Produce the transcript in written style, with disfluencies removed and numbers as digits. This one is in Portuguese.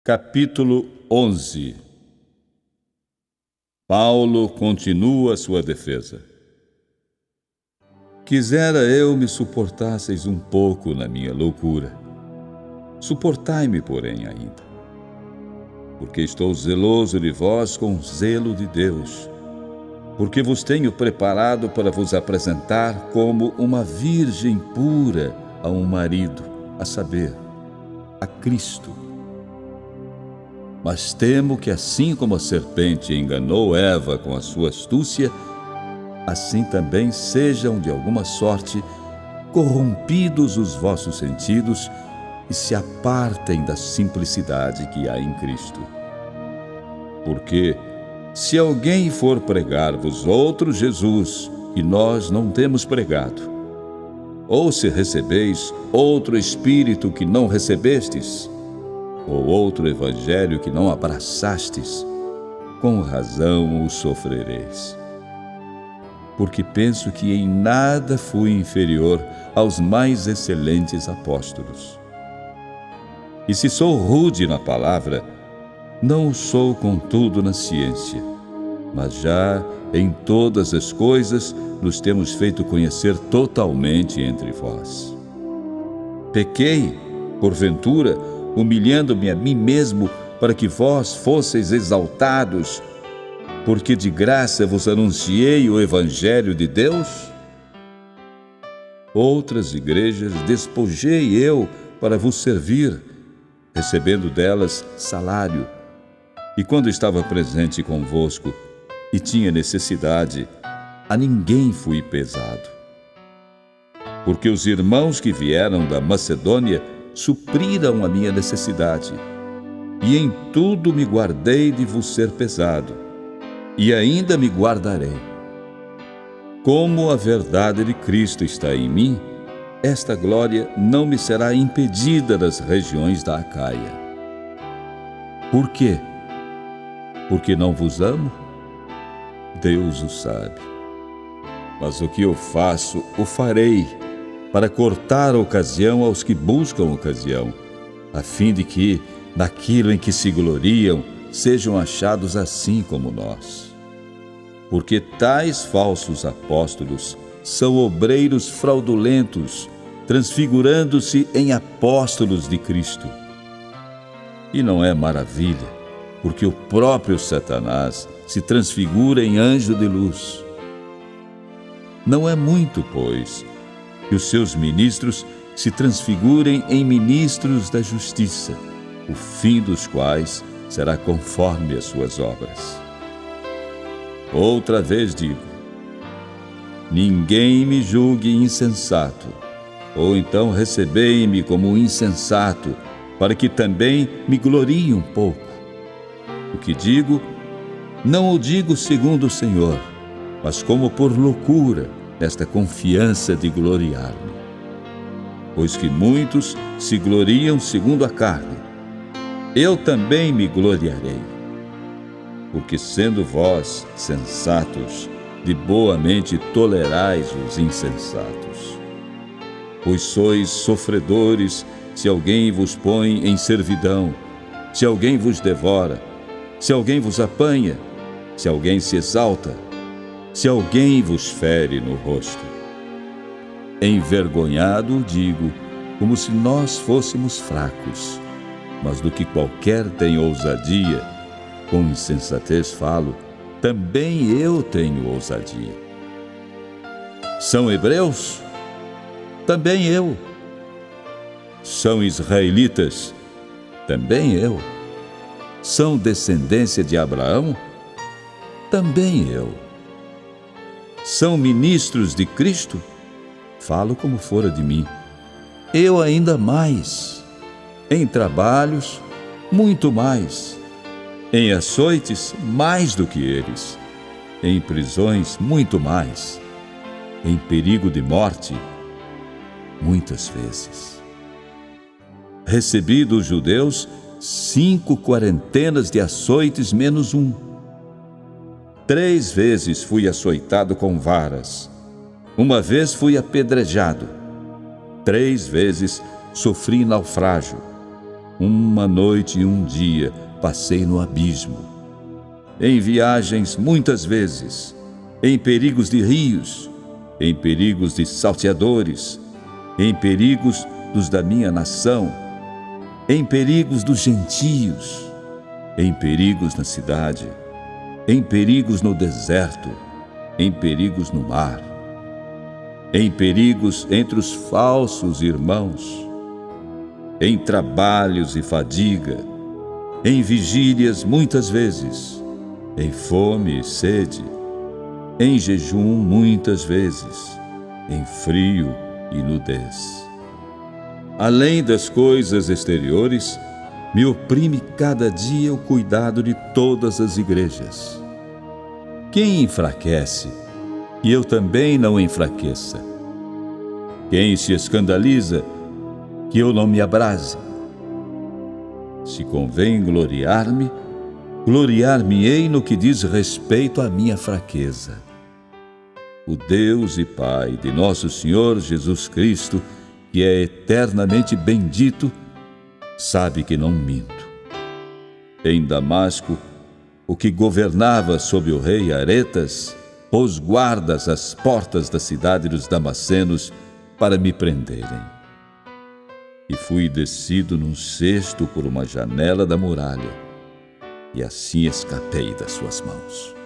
Capítulo 11. Paulo continua sua defesa. Quisera eu me suportasseis um pouco na minha loucura. Suportai-me, porém, ainda. Porque estou zeloso de vós com zelo de Deus, porque vos tenho preparado para vos apresentar como uma virgem pura a um marido, a saber, a Cristo. Mas temo que, assim como a serpente enganou Eva com a sua astúcia, assim também sejam, de alguma sorte, corrompidos os vossos sentidos e se apartem da simplicidade que há em Cristo. Porque, se alguém for pregar-vos outro Jesus, que nós não temos pregado, ou se recebeis outro Espírito que não recebestes, ou outro evangelho que não abraçastes, com razão o sofrereis. Porque penso que em nada fui inferior aos mais excelentes apóstolos. E se sou rude na palavra, não o sou contudo na ciência, mas já em todas as coisas nos temos feito conhecer totalmente entre vós. Pequei, porventura, humilhando-me a mim mesmo, para que vós fosseis exaltados, porque de graça vos anunciei o Evangelho de Deus? Outras igrejas despojei eu para vos servir, recebendo delas salário. E quando estava presente convosco e tinha necessidade, a ninguém fui pesado. Porque os irmãos que vieram da Macedônia supriram a minha necessidade, e em tudo me guardei de vos ser pesado, e ainda me guardarei. Como a verdade de Cristo está em mim, esta glória não me será impedida das regiões da Acaia. Por quê? Porque não vos amo? Deus o sabe. Mas o que eu faço, o farei, para cortar a ocasião aos que buscam ocasião, a fim de que, naquilo em que se gloriam, sejam achados assim como nós. Porque tais falsos apóstolos são obreiros fraudulentos, transfigurando-se em apóstolos de Cristo. E não é maravilha, porque o próprio Satanás se transfigura em anjo de luz. Não é muito, pois, que os seus ministros se transfigurem em ministros da justiça, o fim dos quais será conforme as suas obras. Outra vez digo: ninguém me julgue insensato, ou então recebei-me como insensato, para que também me glorie um pouco. O que digo, não o digo segundo o Senhor, mas como por loucura, nesta confiança de gloriar-me. Pois que muitos se gloriam segundo a carne, eu também me gloriarei. Porque sendo vós sensatos, de boa mente tolerais os insensatos. Pois sois sofredores se alguém vos põe em servidão, se alguém vos devora, se alguém vos apanha, se alguém se exalta, se alguém vos fere no rosto. Envergonhado digo, como se nós fôssemos fracos, mas do que qualquer tem ousadia, com insensatez falo, também eu tenho ousadia. São hebreus? Também eu. São israelitas? Também eu. São descendência de Abraão? Também eu. São ministros de Cristo? Falo como fora de mim. Eu ainda mais. Em trabalhos, muito mais. Em açoites, mais do que eles. Em prisões, muito mais. Em perigo de morte, muitas vezes. Recebi dos judeus 5 quarentenas de açoites menos um. 3 vezes fui açoitado com varas. 1 vez fui apedrejado. 3 vezes sofri naufrágio. Uma noite e um dia passei no abismo, em viagens muitas vezes, em perigos de rios, em perigos de salteadores, em perigos dos da minha nação, em perigos dos gentios, em perigos na cidade, em perigos no deserto, em perigos no mar, em perigos entre os falsos irmãos, em trabalhos e fadiga, em vigílias muitas vezes, em fome e sede, em jejum muitas vezes, em frio e nudez. Além das coisas exteriores, me oprime cada dia o cuidado de todas as igrejas. Quem enfraquece, que eu também não enfraqueça. Quem se escandaliza, que eu não me abrase. Se convém gloriar-me, gloriar-me-ei no que diz respeito à minha fraqueza. O Deus e Pai de nosso Senhor Jesus Cristo, que é eternamente bendito, sabe que não minto. Em Damasco, o que governava sobre o rei Aretas pôs guardas às portas da cidade dos Damascenos para me prenderem. E fui descido num cesto por uma janela da muralha, e assim escapei das suas mãos.